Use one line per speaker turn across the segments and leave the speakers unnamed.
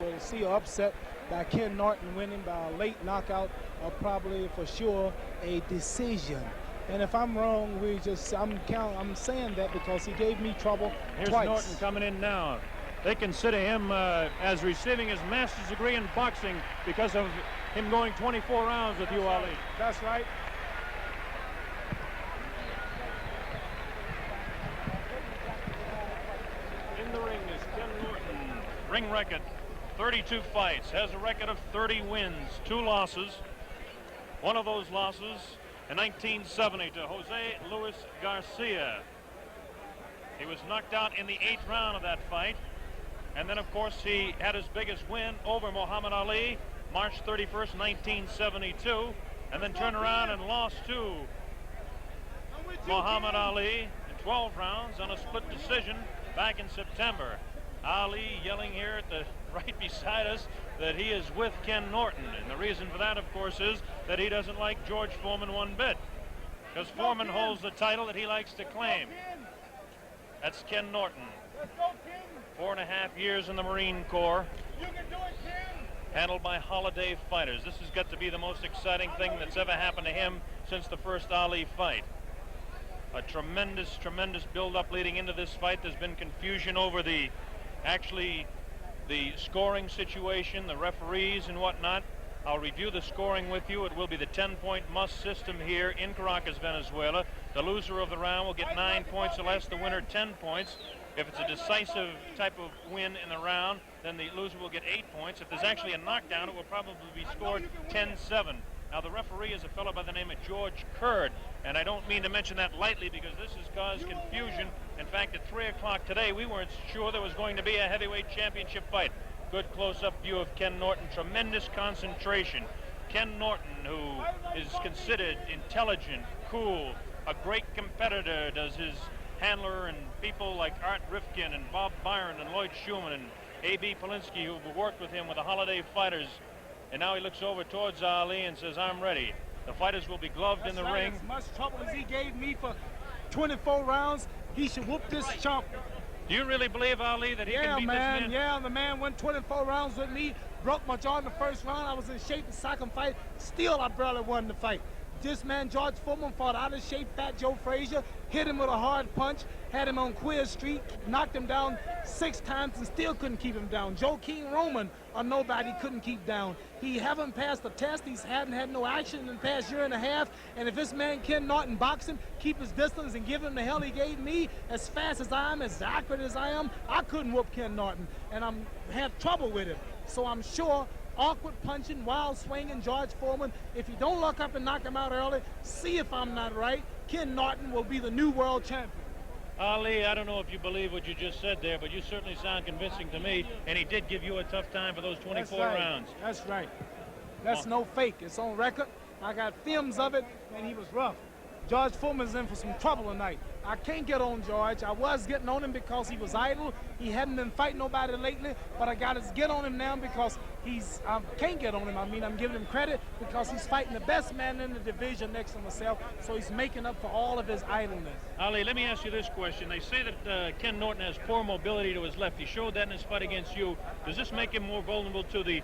To see an upset by Ken Norton winning by a late knockout or probably for sure a decision. And if I'm wrong, I'm saying that because he gave me trouble
Here's
twice.
Norton coming in now. They consider him as receiving his master's degree in boxing because of him going 24 rounds with you, Ali.
That's right.
In the ring is Ken Norton. Ring record, 32 fights. Has a record of 30 wins, 2 losses. One of those losses in 1970 to Jose Luis Garcia. He was knocked out in the 8th round of that fight. And then, of course, he had his biggest win over Muhammad Ali, March 31st, 1972, and then turned around and lost to Muhammad Ali in 12 rounds on a split decision back in September. Ali yelling here at the right beside us that he is with Ken Norton. And the reason for that, of course, is that he doesn't like George Foreman one bit, because Foreman holds the title that he likes to claim. That's Ken Norton. 4.5 years in the Marine Corps, handled by holiday fighters. This has got to be the most exciting thing that's ever happened to him since the first Ali fight. A tremendous, tremendous build-up leading into this fight. There's been confusion over the scoring situation, the referees and whatnot. I'll review the scoring with you. It will be the 10-point must system here in Caracas, Venezuela. The loser of the round will get 9 points or less, the winner 10 points. If it's a decisive type of win in the round, then the loser will get 8 points. If there's actually a knockdown, it will probably be scored 10-7. Now, the referee is a fellow by the name of George Kurd, and I don't mean to mention that lightly because this has caused confusion. In fact, at 3 o'clock today, we weren't sure there was going to be a heavyweight championship fight. Good close-up view of Ken Norton, tremendous concentration. Ken Norton, who is considered intelligent, cool, a great competitor, does his handler and people like Art Rifkin and Bob Byron and Lloyd Schumann and A.B. Polinsky, who've worked with him with the holiday fighters. And now he looks over towards Ali and says, I'm ready. The fighters will be gloved in the ring.
As much trouble as he gave me for 24 rounds, he should whoop this chump.
Do you really believe, Ali, that he can beat this man?
Yeah, the man went 24 rounds with me, broke my jaw in the first round. I was in shape in the second fight. Still, I barely won the fight. This man, George Foreman, fought out of shape, Fat Joe Frazier, hit him with a hard punch, had him on Quiz Street, knocked him down 6 times and still couldn't keep him down. Joe King Roman, or nobody, couldn't keep down. He haven't passed the test. He hadn't had no action in the past year and a half. And if this man, Ken Norton, boxing, keep his distance and give him the hell he gave me, as fast as I am, as accurate as I am, I couldn't whoop Ken Norton. And I'm have trouble with him. So I'm sure awkward punching, wild swinging, George Foreman. If you don't look up and knock him out early, see if I'm not right, Ken Norton will be the new world champion.
Ali, I don't know if you believe what you just said there, but you certainly sound convincing to me, and he did give you a tough time for those 24 rounds.
That's right. That's no fake. It's on record. I got films of it, and he was rough. George Foreman's in for some trouble tonight. I can't get on George. I was getting on him because he was idle. He hadn't been fighting nobody lately, but I got to get on him now because I can't get on him. I mean, I'm giving him credit because he's fighting the best man in the division next to myself, so he's making up for all of his idleness.
Ali, let me ask you this question. They say that Ken Norton has poor mobility to his left. He showed that in his fight against you. Does this make him more vulnerable to the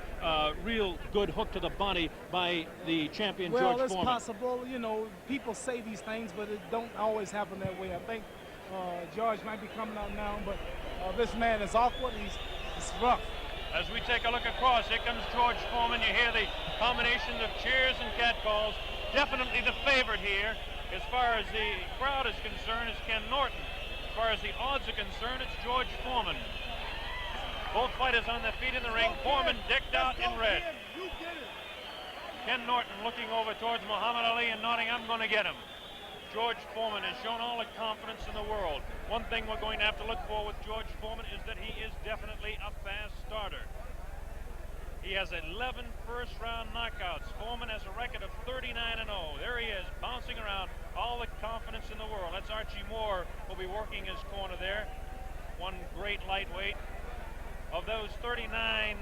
real good hook to the body by the champion George Foreman?
Well, it's possible. You know, people say these things, but it don't always happen that way. I think George might be coming out now, but this man is awkward. He's rough.
As we take a look across, here comes George Foreman. You hear the combination of cheers and catcalls. Definitely the favorite here. As far as the crowd is concerned, is Ken Norton. As far as the odds are concerned, it's George Foreman. Both fighters on their feet in the ring. Foreman decked out in red. Ken Norton looking over towards Muhammad Ali and nodding, I'm going to get him. George Foreman has shown all the confidence in the world. One thing we're going to have to look for with George Foreman is that he is definitely a fast starter. He has 11 first-round knockouts. Foreman has a record of 39-0. There he is, bouncing around, all the confidence in the world. That's Archie Moore will be working his corner there. One great lightweight. Of those 39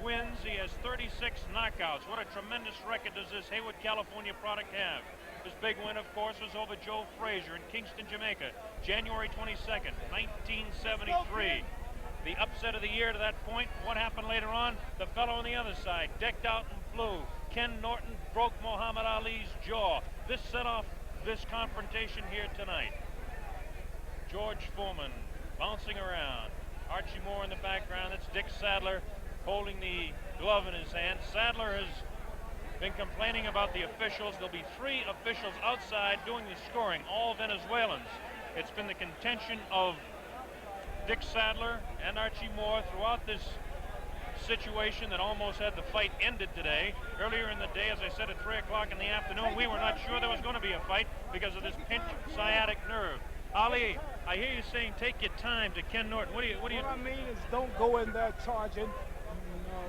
wins, he has 36 knockouts. What a tremendous record does this Haywood, California product have. His big win, of course, was over Joe Frazier in Kingston, Jamaica, January 22nd, 1973. the upset of the year to that point. What happened later on? The fellow on the other side, decked out in blue, Ken Norton, broke Muhammad Ali's jaw. This set off this confrontation here tonight. George Foreman bouncing around. Archie Moore in the background. That's Dick Sadler holding the glove in his hand. Sadler has been complaining about the officials. There'll be 3 officials outside doing the scoring, all Venezuelans. It's been the contention of Dick Sadler and Archie Moore throughout this situation that almost had the fight ended today. Earlier in the day, as I said, at 3 o'clock in the afternoon, we were not sure there was going to be a fight because of this pinched sciatic nerve. Ali, I hear you saying take your time to Ken Norton. What
I mean is don't go in there charging.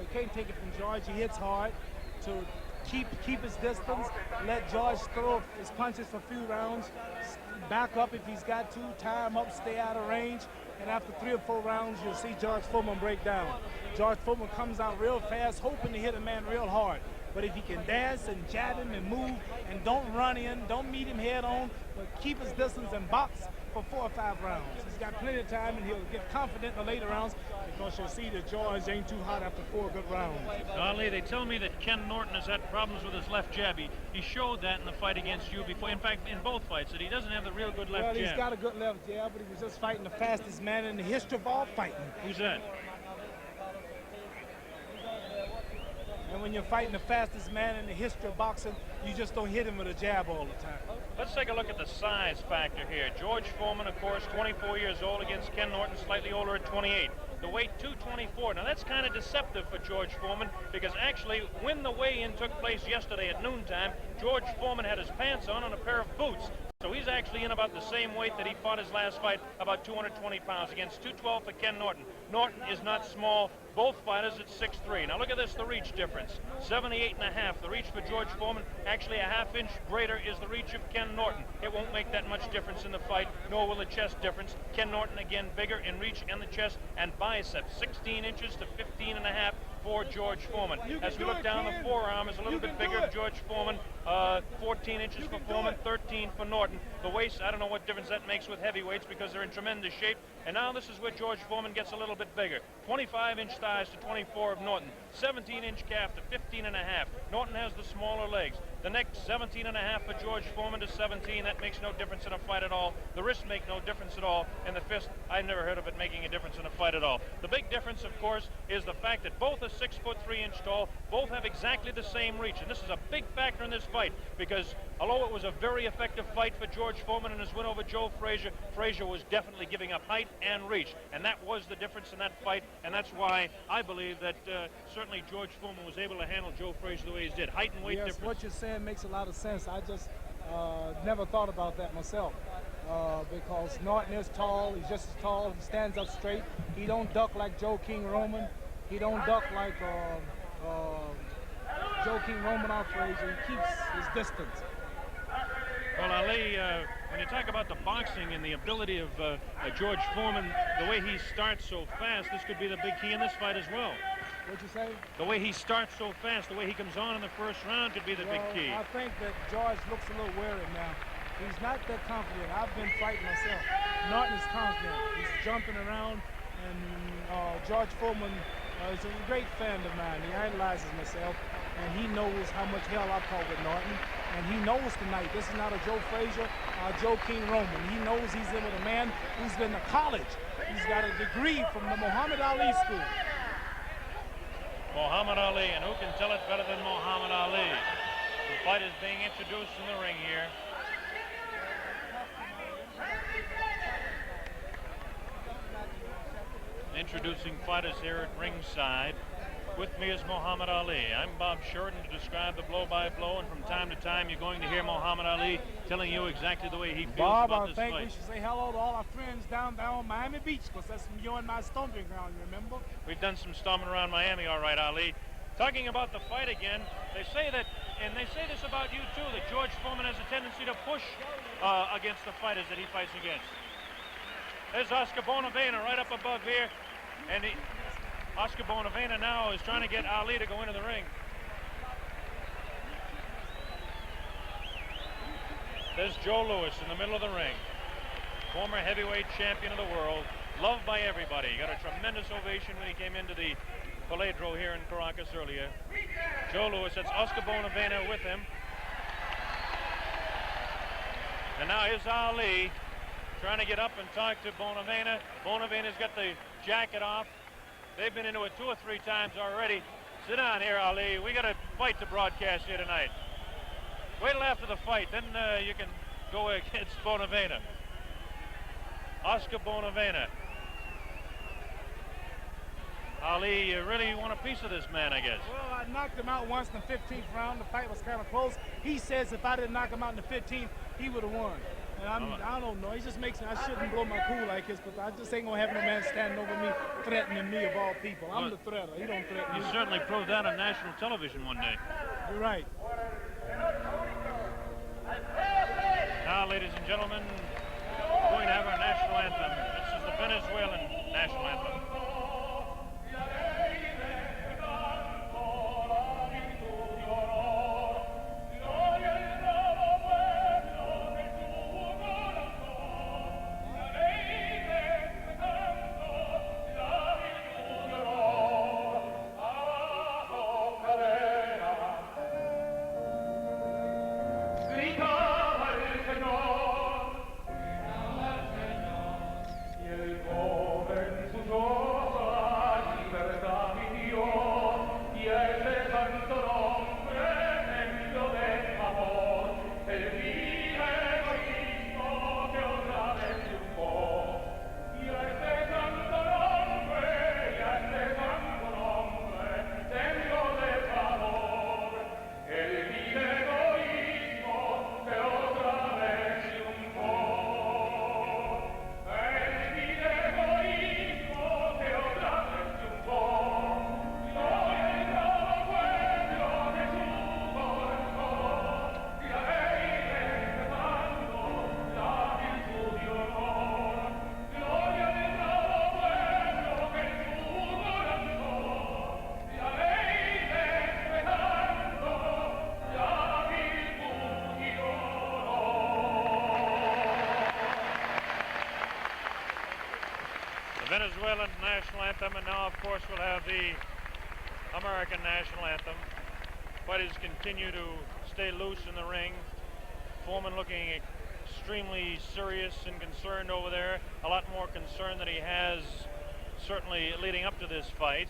You can't take it from George. He hits hard. To keep his distance, let George throw his punches for a few rounds, back up if he's got to, tie him up, stay out of range, and after 3 or 4 rounds, you'll see George Foreman break down. George Foreman comes out real fast, hoping to hit a man real hard. But if he can dance and jab him and move and don't run in, don't meet him head on, but keep his distance and box for 4 or 5 rounds. He's got plenty of time and he'll get confident in the later rounds because you'll see that George ain't too hot after 4 good rounds.
Ali, they tell me that Ken Norton has had problems with his left jab. He showed that in the fight against you before. In fact, in both fights, that he doesn't have the real good left jab.
Well, he's got a good left jab, but he was just fighting the fastest man in the history of all fighting.
Who's that?
And when you're fighting the fastest man in the history of boxing, you just don't hit him with a jab all the time.
Let's take a look at the size factor here. George Foreman, of course, 24 years old against Ken Norton, slightly older at 28. The weight 224. Now that's kind of deceptive for George Foreman because actually when the weigh-in took place yesterday at noontime, George Foreman had his pants on and a pair of boots. So he's actually in about the same weight that he fought his last fight, about 220 pounds against 212 for Ken Norton. Norton is not small. Both fighters at 6'3". Now look at this, the reach difference. 78.5. The reach for George Foreman, actually a half-inch greater is the reach of Ken Norton. It won't make that much difference in the fight, nor will the chest difference. Ken Norton, again, bigger in reach and the chest and biceps, 16 inches to 15.5 for George Foreman. As we look down, the forearm is a little bit bigger of George Foreman, 14 inches for Foreman, 13 for Norton. The waist, I don't know what difference that makes with heavyweights because they're in tremendous shape. And now this is where George Foreman gets a little bit bigger. 25-inch thighs to 24 of Norton. 17-inch calf to 15.5. Norton has the smaller legs. The neck, 17.5 for George Foreman to 17. That makes no difference in a fight at all. The wrists make no difference at all. And the fist, I've never heard of it making a difference in a fight at all. The big difference, of course, is the fact that both are 6'3" tall. Both have exactly the same reach. And this is a big factor in this fight because although it was a very effective fight for George Foreman in his win over Joe Frazier, Frazier was definitely giving up height and reach. And that was the difference in that fight. And that's why I believe that certainly George Foreman was able to handle Joe Frazier the way he did. Height and weight difference.
What you're saying makes a lot of sense. I just never thought about that myself because Norton is tall. He's just as tall. He stands up straight. He don't duck like Joe King Roman. He don't duck like Joe King Roman or Frazier. He keeps his distance.
Well, Ali, when you talk about the boxing and the ability of George Foreman, the way he starts so fast, this could be the big key in this fight as well.
What'd you say?
The way he starts so fast, the way he comes on in the first round could be the big key.
I think that George looks a little wary now. He's not that confident. I've been fighting myself. Norton is confident. He's jumping around, and George Foreman is a great fan of mine. He idolizes myself, and he knows how much hell I caught with Norton. And he knows tonight, this is not a Joe Frazier or Joe King Roman. He knows he's in with a man who's been to college. He's got a degree from the Muhammad Ali school.
Muhammad Ali, and who can tell it better than Muhammad Ali? The fight is being introduced in the ring here. Introducing fighters here at ringside. With me is Muhammad Ali. I'm Bob Shorten to describe the blow-by-blow, and from time to time you're going to hear Muhammad Ali telling you exactly the way he feels about this fight.
Bob, I think we should say hello to all our friends down on Miami Beach, because that's you and my stomping ground, you remember?
We've done some stomping around Miami, all right, Ali. Talking about the fight again, they say that, and they say this about you too, that George Foreman has a tendency to push against the fighters that he fights against. There's Oscar Bonavena right up above here, and Oscar Bonavena now is trying to get Ali to go into the ring. There's Joe Louis in the middle of the ring. Former heavyweight champion of the world. loved by everybody. He got a tremendous ovation when he came into the Poliedro here in Caracas earlier. Joe Louis, that's Oscar Bonavena with him. And now here's Ali trying to get up and talk to Bonavena. Bonavena's got the jacket off. They've been into it 2 or 3 times already. Sit down here, Ali. We got a fight to broadcast here tonight. Wait till after the fight, then you can go against Bonavena. Oscar Bonavena. Ali, you really want a piece of this man, I guess.
Well, I knocked him out once in the 15th round. The fight was kind of close. He says if I didn't knock him out in the 15th, he would have won. And I don't know. He just makes me, I shouldn't blow my cool like this, but I just ain't going to have no man standing over me, threatening me of all people. I'm the threater. He don't threaten me.
You certainly proved that on national television one day.
You're right.
Now, ladies and gentlemen, we're going to have our national anthem. This is the Venezuelan national anthem. Venezuelan national anthem, and now, of course, we'll have the American national anthem. Fighters continue to stay loose in the ring. Foreman looking extremely serious and concerned over there. A lot more concern than he has certainly leading up to this fight.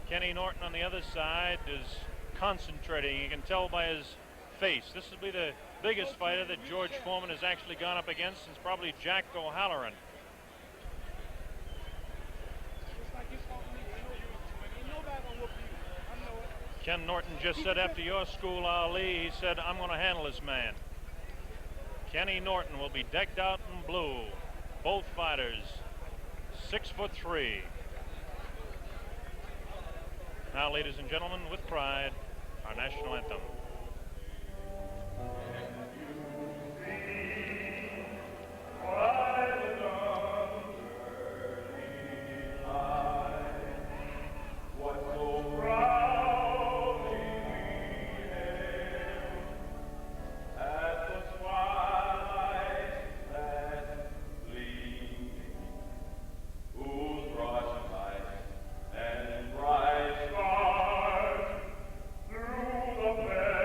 Kenny Norton on the other side is concentrating. You can tell by his face. This will be the biggest fighter that George Foreman has actually gone up against since probably Jack O'Halloran. Ken Norton just said after your school, Ali, he said, I'm going to handle this man. Kenny Norton will be decked out in blue. Both fighters, 6'3". Now, ladies and gentlemen, with pride, our national anthem.
Through the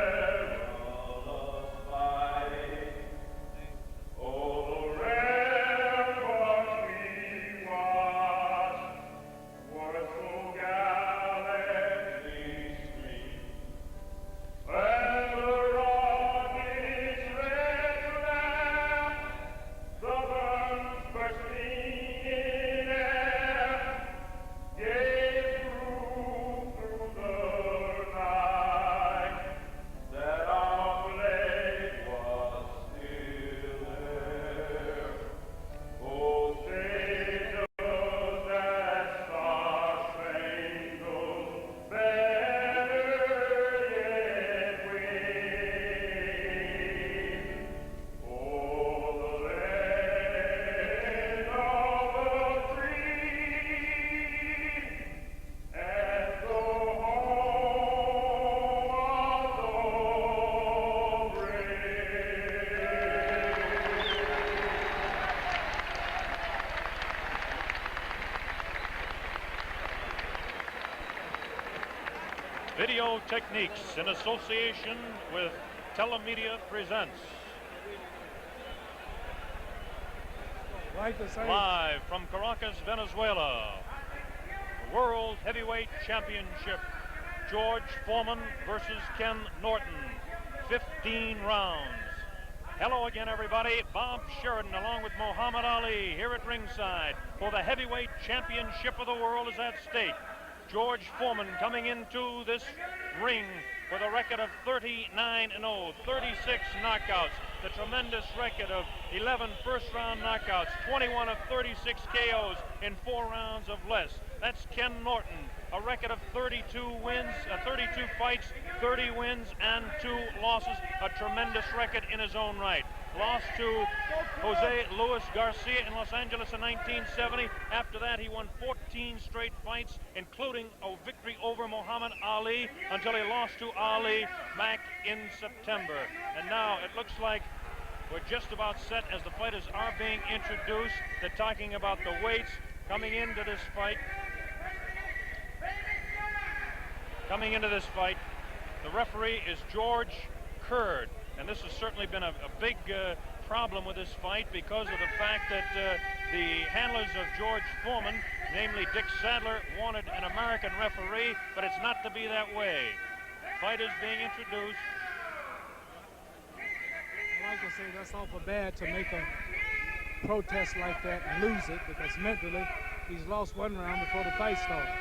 Video Techniques, in association with Telemedia, presents live from Caracas, Venezuela, the World Heavyweight Championship. George Foreman versus Ken Norton, 15 rounds. Hello again, everybody. Bob Sheridan, along with Muhammad Ali, here at ringside for the heavyweight championship of the world is at stake. George Foreman coming into this ring with a record of 39-0, 36 knockouts, the tremendous record of 11 first-round knockouts, 21 of 36 KOs in 4 rounds of less. That's Ken Norton, a record of 32 wins, 32 fights, 30 wins, and 2 losses, a tremendous record in his own right. Lost to Jose Luis Garcia in Los Angeles in 1970. After that, he won 14 straight fights, including a victory over Muhammad Ali, until he lost to Ali back in September. And now it looks like we're just about set as the fighters are being introduced. They're talking about the weights coming into this fight. Coming into this fight, the referee is George Curd. And this has certainly been a big problem with this fight because of the fact that the handlers of George Foreman, namely Dick Sadler, wanted an American referee, but it's not to be that way. Fight is being introduced.
I like to say that's awful bad to make a protest like that and lose it, because mentally he's lost 1 round before the fight started.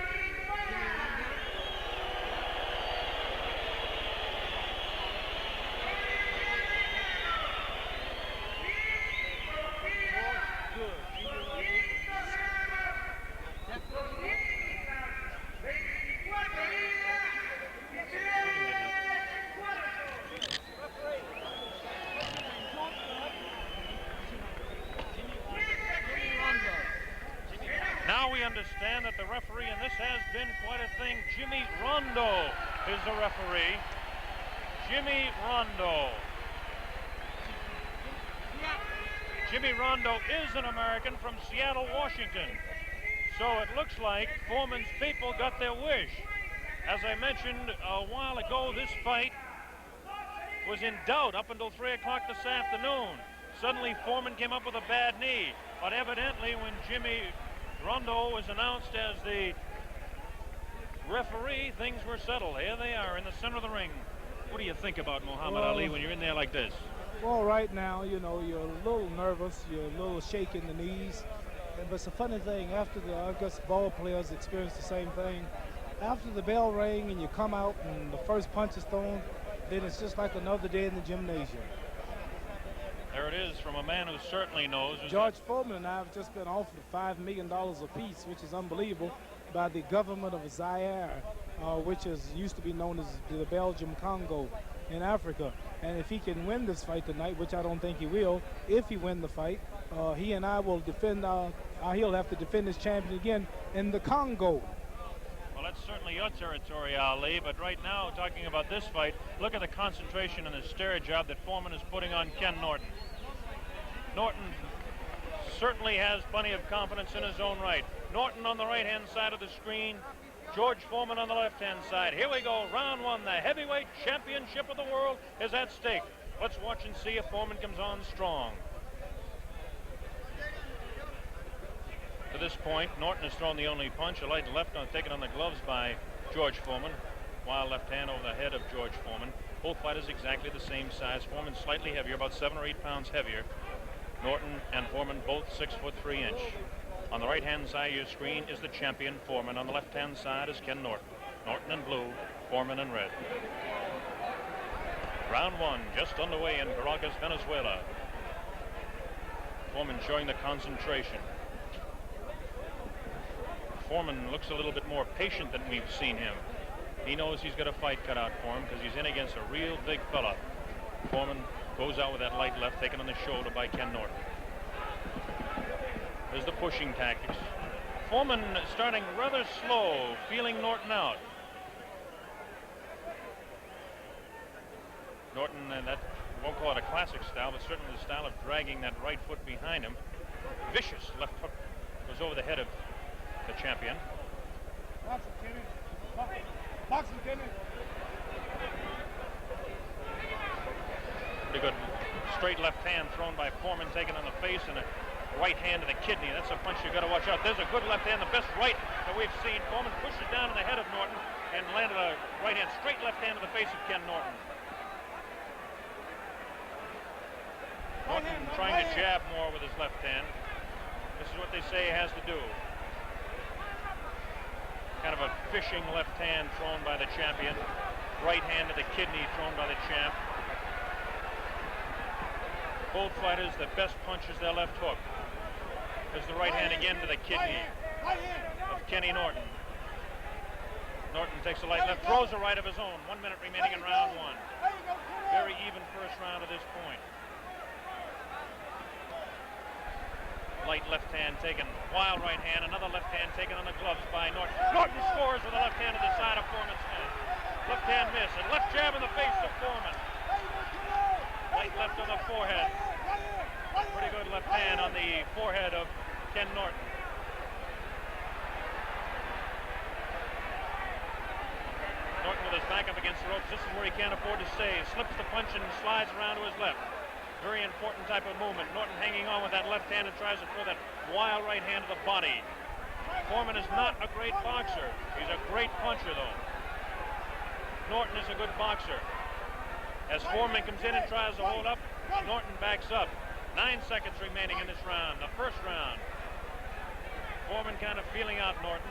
Now we understand that the referee, and this has been quite a thing, Jimmy Rondo is the referee. Jimmy Rondo. Jimmy Rondo is an American from Seattle, Washington. So it looks like Foreman's people got their wish. As I mentioned a while ago, this fight was in doubt up until 3 o'clock this afternoon. Suddenly Foreman came up with a bad knee, but evidently when Jimmy Rondo was announced as the referee, things were settled. Here they are in the center of the ring. What do you think about Muhammad Ali when you're in there like this?
Well, right now, you know, you're a little nervous, you're a little shaky in the knees. But it's a funny thing, after I guess ball players experience the same thing. After the bell rang and you come out and the first punch is thrown, then it's just like another day in the gymnasium.
There it is from a man who certainly knows.
George Foreman and I have just been offered $5 million apiece, which is unbelievable, by the government of Zaire, which used to be known as the Belgium Congo in Africa. And if he can win this fight tonight, which I don't think he will, if he win the fight, he and I will defend, he'll have to defend his champion again in the Congo.
Well, that's certainly your territory, Ali, but right now, talking about this fight, look at the concentration and the stare job that Foreman is putting on Ken Norton. Norton certainly has plenty of confidence in his own right. Norton on the right-hand side of the screen, George Foreman on the left-hand side. Here we go, round 1. The heavyweight championship of the world is at stake. Let's watch and see if Foreman comes on strong. To this point, Norton has thrown the only punch, a light left taken on the gloves by George Foreman. Wild left hand over the head of George Foreman. Both fighters exactly the same size. Foreman slightly heavier, about 7 or 8 pounds heavier. Norton and Foreman both 6'3". On the right-hand side of your screen is the champion, Foreman. On the left-hand side is Ken Norton. Norton in blue, Foreman in red. Round 1 just underway in Caracas, Venezuela. Foreman showing the concentration. Foreman looks a little bit more patient than we've seen him. He knows he's got a fight cut out for him because he's in against a real big fella. Foreman goes out with that light left taken on the shoulder by Ken Norton. There's the pushing tactics. Foreman starting rather slow, feeling Norton out. Norton, and that won't call it a classic style, but certainly the style of dragging that right foot behind him. Vicious left hook goes over the head of the champion.
Boxing, Kenny. Boxing, Kenny.
Pretty good straight left hand thrown by Foreman, taken on the face, and a right hand to the kidney. That's a punch you've got to watch out. There's a good left hand, the best right that we've seen. Foreman pushes down in the head of Norton and landed a right hand, straight left hand to the face of Ken Norton. Norton trying to jab more with his left hand. This is what they say he has to do. Kind of a fishing left hand thrown by the champion. Right hand to the kidney thrown by the champ. Both fighters, the best punch is their left hook. There's the right hand again to the kidney of Kenny Norton. Norton takes a light left, throws a right of his own. 1 minute remaining in round one. Very even first round at this point. Light left hand taken, wild right hand, another left hand taken on the gloves by Norton. Norton scores with a left hand to the side of Foreman's head. Left hand miss, and left jab in the face of Foreman. Light left on the forehead. Pretty good left hand on the forehead of Ken Norton. Norton with his back up against the ropes. This is where he can't afford to stay. Slips the punch and slides around to his left. Very important type of movement. Norton hanging on with that left hand and tries to throw that wild right hand to the body. Foreman is not a great boxer. He's a great puncher, though. Norton is a good boxer. As Foreman comes in and tries to hold up, Norton backs up. 9 seconds remaining in this round, the first round. Foreman kind of feeling out Norton.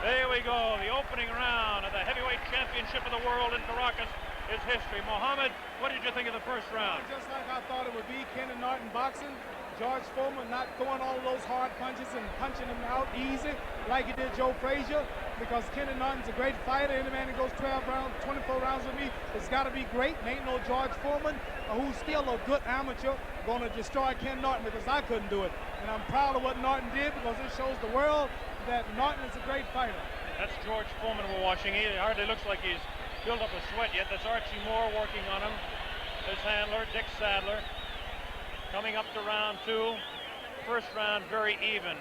There we go, the opening round of the heavyweight championship of the world in Caracas is history. Mohammed, what did you think of the first round?
Just like I thought it would be. Ken Norton boxing. George Foreman not throwing all those hard punches and punching him out easy like he did Joe Frazier, because Ken Norton's a great fighter. Any man that goes 12 rounds, 24 rounds with me, it's got to be great. And ain't no George Foreman, who's still a good amateur, going to destroy Ken Norton, because I couldn't do it. And I'm proud of what Norton did, because it shows the world that Norton is a great fighter.
That's George Foreman we're watching. He hardly looks like he's built up a sweat yet. That's Archie Moore working on him. His handler, Dick Sadler. Coming up to round two. First round very even.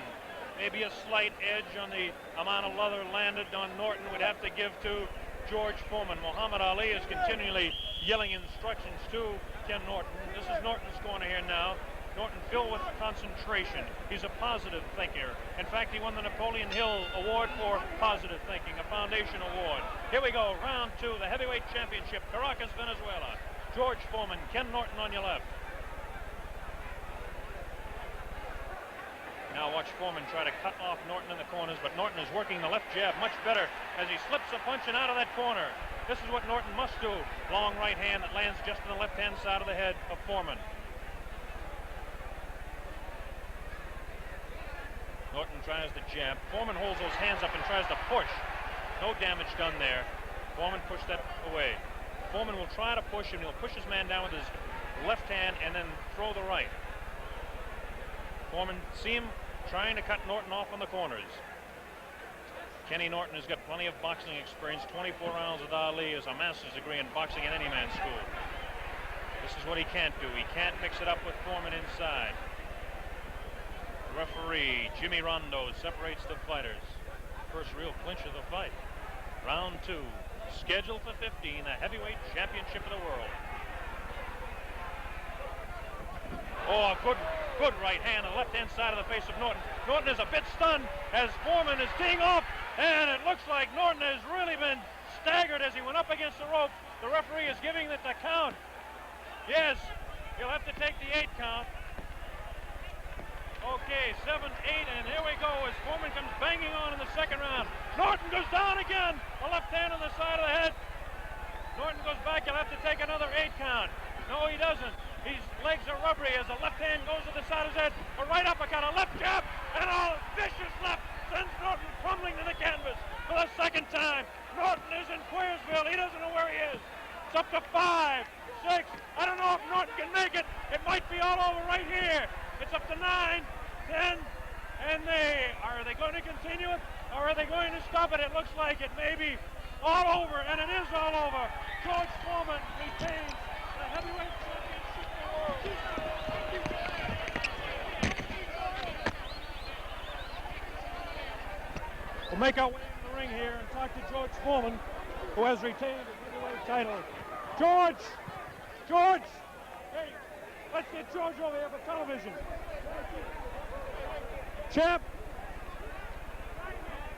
Maybe a slight edge on the amount of leather landed on Norton would have to give to George Foreman. Muhammad Ali is continually yelling instructions to Ken Norton. This is Norton's corner here now. Norton filled with concentration. He's a positive thinker. In fact, he won the Napoleon Hill Award for positive thinking, a foundation award. Here we go, round two, the heavyweight championship, Caracas, Venezuela. George Foreman, Ken Norton on your left. Now watch Foreman try to cut off Norton in the corners, but Norton is working the left jab much better as he slips a punch and out of that corner. This is what Norton must do. Long right hand that lands just on the left-hand side of the head of Foreman. Norton tries to jab. Foreman holds those hands up and tries to push. No damage done there. Foreman pushed that away. Foreman will try to push him. He'll push his man down with his left hand and then throw the right. Foreman, see him trying to cut Norton off on the corners. Kenny Norton has got plenty of boxing experience. 24 rounds with Ali, has a master's degree in boxing at any man's school. This is what he can't do. He can't mix it up with Foreman inside. The referee, Jimmy Rondo, separates the fighters. First real clinch of the fight. Round two, scheduled for 15, the heavyweight championship of the world. Oh, a good right hand on the left-hand side of the face of Norton. Norton is a bit stunned as Foreman is teeing off, and it looks like Norton has really been staggered as he went up against the ropes. The referee is giving it the count. Yes, he'll have to take the 8 count. Okay, 7, 8, and here we go as Foreman comes banging on in the second round. Norton goes down again. A left hand on the side of the head. Norton goes back. He'll have to take another 8 count. No, he doesn't. His legs are rubbery as the left hand goes to the side of his head. A right uppercut, a left jab, and a vicious left sends Norton crumbling to the canvas for the second time. Norton is in Queersville. He doesn't know where he is. It's up to 5, 6. I don't know if Norton can make it. It might be all over right here. It's up to 9, 10, and are they going to continue it, or are they going to stop it? It looks like it may be all over, and it is all over. George Foreman retains the heavyweight championship of the world. We'll make our way in the ring here and talk to George Foreman, who has retained his heavyweight
title. George! George! Hey, let's get George over here for television. Champ!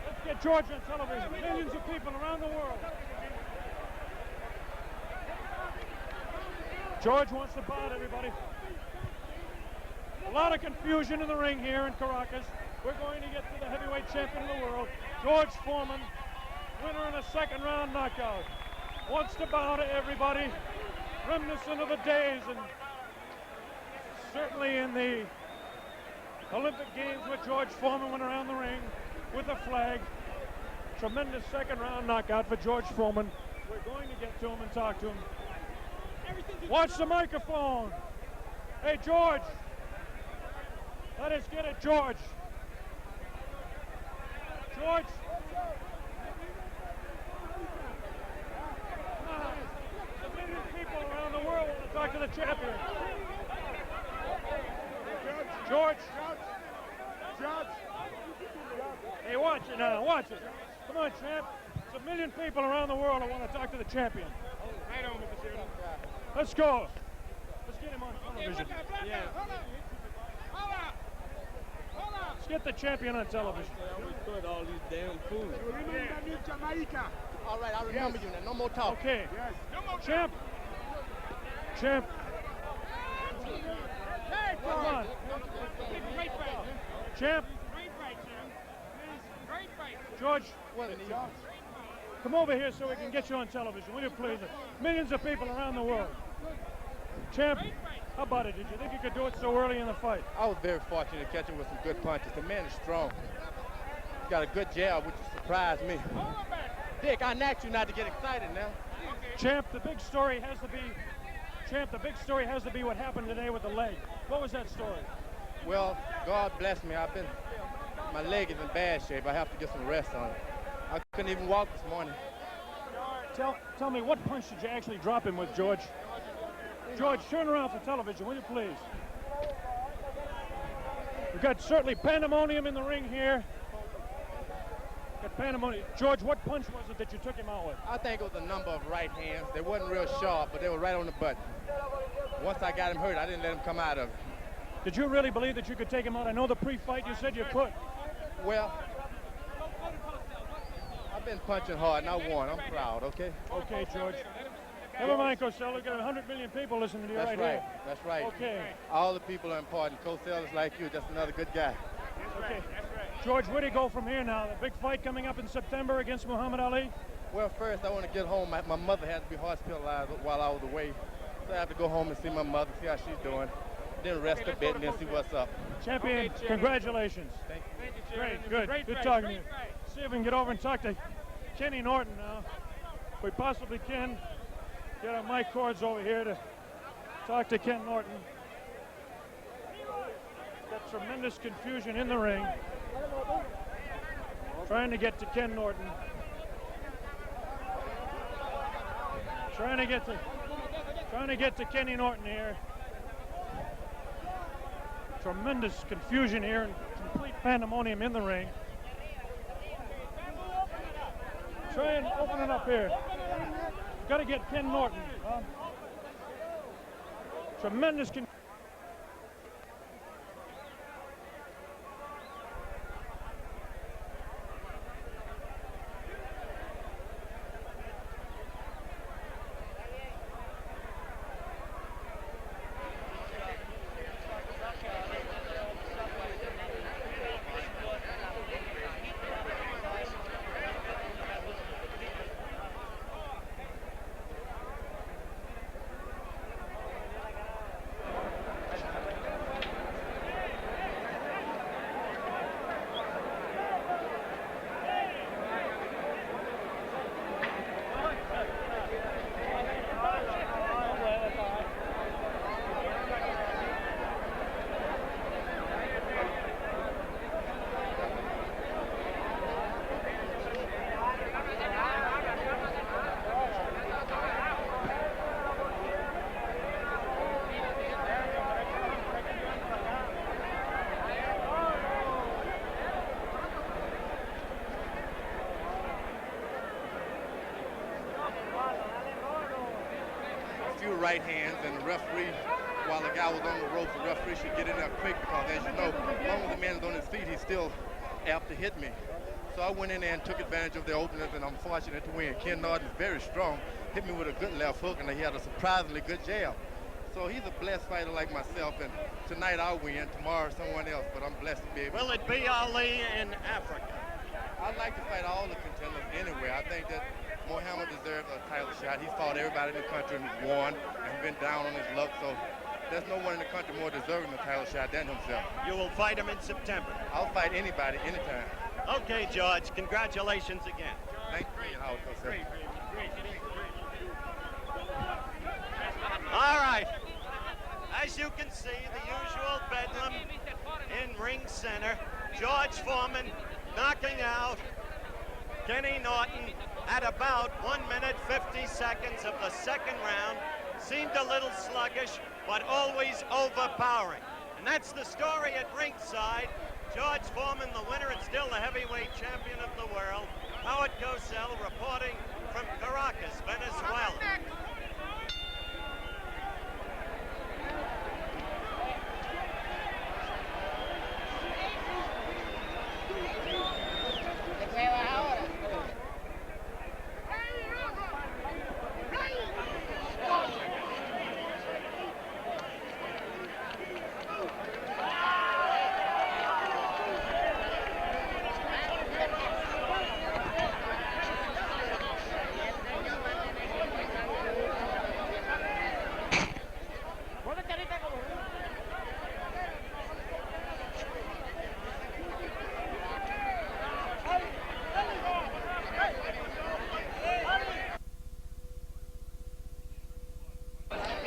Let's get George on television. Millions of people around the world. George wants to bout everybody. A lot of confusion in the ring here in Caracas. We're going to get to the heavyweight champion of the world, George Foreman, winner in a second-round knockout. Wants to bow to everybody, reminiscent of the days, and certainly in the Olympic Games where George Foreman went around the ring with a flag. Tremendous second-round knockout for George Foreman. We're going to get to him and talk to him. Watch the microphone. Hey, George. Let us get it, George. George. A million people around the world want to talk to the champion. George. George. Hey, watch it now. Watch it. Come on, champ. There's a million people around the world that want to talk to the champion.
Right on, Mr. Sheridan.
Let's go. Let's get him on television.
Yeah.
Let's get the champion on television.
I always put all these damn fools.
You remember me, Jamaica?
All right, I remember you now. No more talk.
Okay.
Yes. No more
Champ. Champ.
Hey,
Come on.
Great fight.
Champ.
Great fight, Jim. Great fight.
George,
What is it?
come over here so we can get you on television. Will you please? Millions of people around the world. Champ, how about it? Did you think you could do it so early in the fight?
I was very fortunate to catch him with some good punches. The man is strong. He's got a good jab, which surprised me. Dick, I asked you not to get excited now.
Champ, the big story has to be. Champ, the big story has to be what happened today with the leg. What was that story?
Well, God bless me. My leg is in bad shape. I have to get some rest on it. I couldn't even walk this morning.
Tell me, what punch did you actually drop him with, George? George, turn around for television, will you please? We've got certainly pandemonium in the ring here. Got pandemonium. George, what punch was it that you took him out with?
I think it was a number of right hands. They wasn't real sharp, but they were right on the button. Once I got him hurt, I didn't let him come out of it.
Did you really believe that you could take him out? I know the pre-fight you said you could.
Well, I've been punching hard and I won. I'm proud, okay?
Okay, George. Never mind, Cosell. We've got 100 million people listening to you
That's
right here.
That's right.
Okay.
All the people are important. Cosell is like you, just another good guy.
Okay. George, where do you go from here now? The big fight coming up in September against Muhammad Ali?
Well, first I want to get home. My mother had to be hospitalized while I was away. So I have to go home and see my mother, see how she's doing. Then rest a bit and then see what's up.
Champion, congratulations.
Thank you.
Great, good. Good talking to you. See if we can get over and talk to Kenny Norton now. If we possibly can, get our mic cords over here to talk to Ken Norton. Got tremendous confusion in the ring. Trying to get to Ken Norton. Trying to get to Kenny Norton here. Tremendous confusion here and complete pandemonium in the ring. Try and open it up here. Got to get Ken Norton. Tremendous confusion.
right hands, and the referee, while the guy was on the ropes, the referee should get in there quick because, as you know, as long as the man is on his feet, he's still apt to hit me. So I went in there and took advantage of the openings, and I'm fortunate to win. Ken Norton is very strong, hit me with a good left hook, and he had a surprisingly good jab. So he's a blessed fighter like myself, and tonight I'll win, tomorrow someone else, but I'm blessed to be able to.
Will it be Ali in Africa?
I'd like to fight all the contenders anyway. I think that Muhammad deserves a title shot. He's fought everybody in the country and won and been down on his luck, so there's no one in the country more deserving a title shot than himself.
You will fight him in September.
I'll fight anybody, anytime.
Okay, George, congratulations again.
Thank you, Howard.
All right. As you can see, the usual bedlam in ring center. George Foreman knocking out Kenny Norton at about 1 minute 50 seconds of the second round. Seemed a little sluggish, but always overpowering. And that's the story at ringside. George Foreman, the winner and still the heavyweight champion of the world. Howard Cosell reporting from Caracas, Venezuela.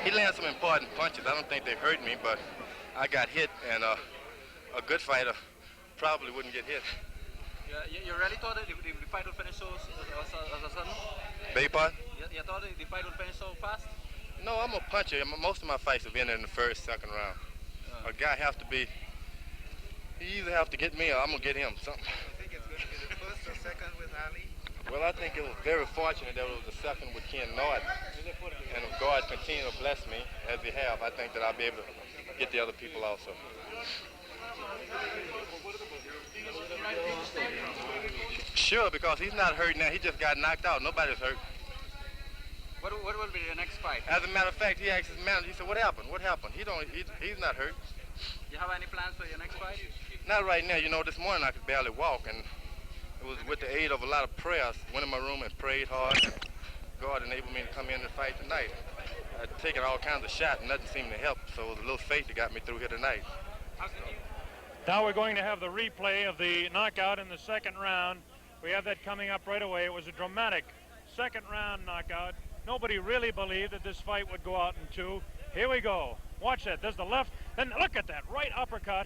He landed some important punches. I don't think they hurt me, but I got hit, and a good fighter probably wouldn't get hit.
You really thought that the fight would finish so sudden?
Beg your pardon?
You thought the fight would finish so fast?
No, I'm a puncher. Most of my fights have been in the first, second round. A guy has to be, he either have to get me or I'm going to get him, something.
You think it's going to be the first or second with Ali?
Well, I think it was very fortunate that it was the second with Ken Norton. And if God continue to bless me, as he have, I think that I'll be able to get the other people also. Sure, because he's not hurt now. He just got knocked out. Nobody's hurt.
What will be the next fight?
As a matter of fact, he asked his manager, he said, what happened? What happened? He's not hurt.
Do you have any plans for your next fight?
Not right now. You know, this morning I could barely walk, and it was with the aid of a lot of prayers. Went in my room and prayed hard. God enabled me to come in and fight tonight. I'd taken all kinds of shots and nothing seemed to help, so it was a little faith that got me through here tonight.
Now we're going to have the replay of the knockout in the second round. We have that coming up right away. It was a dramatic second round knockout. Nobody really believed that this fight would go out in two. Here we go. Watch that. There's the left. Then look at that right uppercut.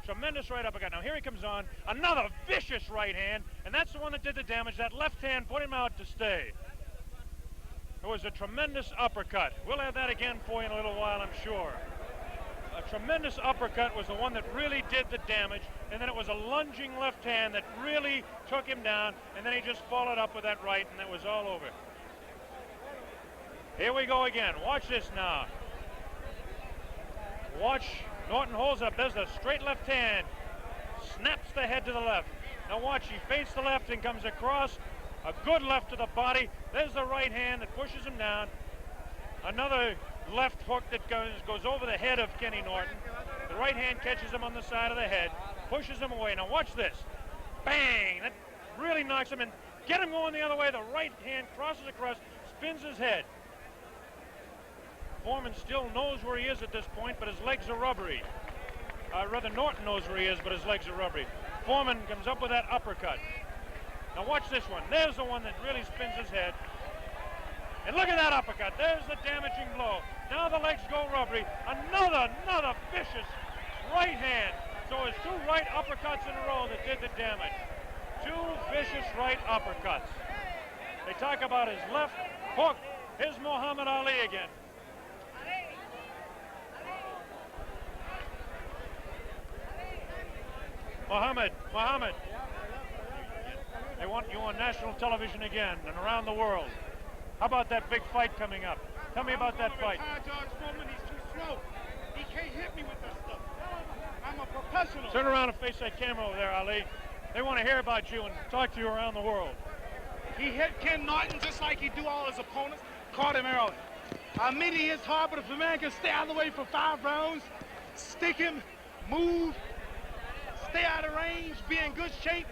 Tremendous right uppercut. Now here he comes on. Another vicious right hand. And that's the one that did the damage. That left hand put him out to stay. It was a tremendous uppercut. We'll have that again for you in a little while, I'm sure. A tremendous uppercut was the one that really did the damage, and then it was a lunging left hand that really took him down, and then he just followed up with that right, and it was all over. Here we go again. Watch this now. Watch. Norton holds up. There's a straight left hand. Snaps the head to the left. Now watch. He feints the left and comes across. A good left to the body. There's the right hand that pushes him down. Another left hook that goes over the head of Kenny Norton. The right hand catches him on the side of the head, pushes him away. Now watch this. Bang! That really knocks him in. Get him going the other way. The right hand crosses across, spins his head. Foreman still knows where he is at this point, but his legs are rubbery. Rather, Norton knows where he is, but his legs are rubbery. Foreman comes up with that uppercut. Now watch this one. There's the one that really spins his head. And look at that uppercut. There's the damaging blow. Now the legs go rubbery. Another vicious right hand. So it's two right uppercuts in a row that did the damage. Two vicious right uppercuts. They talk about his left hook. Here's Muhammad Ali again. Muhammad. They want you on national television again and around the world. How about that big fight coming up? Tell me about that fight.
George Foreman, he's too slow. He can't hit me with this stuff. I'm a professional.
Turn around and face that camera over there, Ali. They want to hear about you and talk to you around the world.
He hit Ken Norton just like he do all his opponents. Caught him early. I mean, he hits hard, but if a man can stay out of the way for 5 rounds, stick him, move, stay out of range, be in good shape,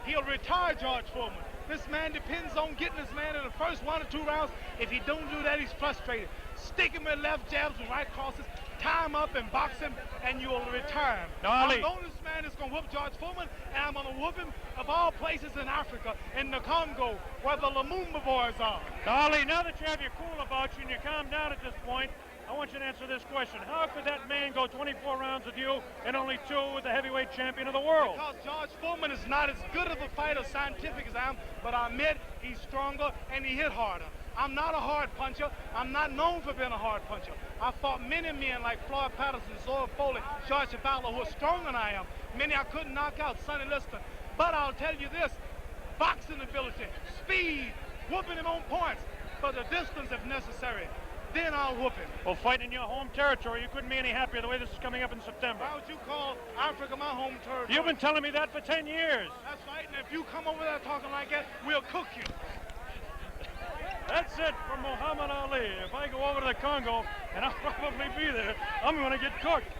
he'll retire George Foreman. This man depends on getting this man in the first 1 or 2 rounds. If he don't do that, he's frustrated. Stick him with left jabs and right crosses, tie him up and box him, and you'll retire him.
Now, Ali,
I'm the only man that's going to whoop George Foreman, and I'm going to whoop him of all places in Africa, in the Congo, where the Lumumba boys are.
now, Ali, now that you have your cool about you and you calm down at this point, I want you to answer this question. How could that man go 24 rounds with you and only 2 with the heavyweight champion of the world?
Because George Foreman is not as good of a fighter, scientific as I am, but I admit he's stronger and he hit harder. I'm not a hard puncher. I'm not known for being a hard puncher. I fought many men like Floyd Patterson, Zoe Foley, George Chuvalo, who are stronger than I am. Many I couldn't knock out, Sonny Liston. But I'll tell you this, boxing ability, speed, whooping him on points, for the distance if necessary. Then I'll whoop him.
Well, fighting in your home territory, you couldn't be any happier the way this is coming up in September.
Why would you call Africa my home territory?
You've been telling me that for 10 years.
That's right, and if you come over there talking like that, we'll cook you.
That's it from Muhammad Ali. If I go over to the Congo, and I'll probably be there, I'm going to get cooked.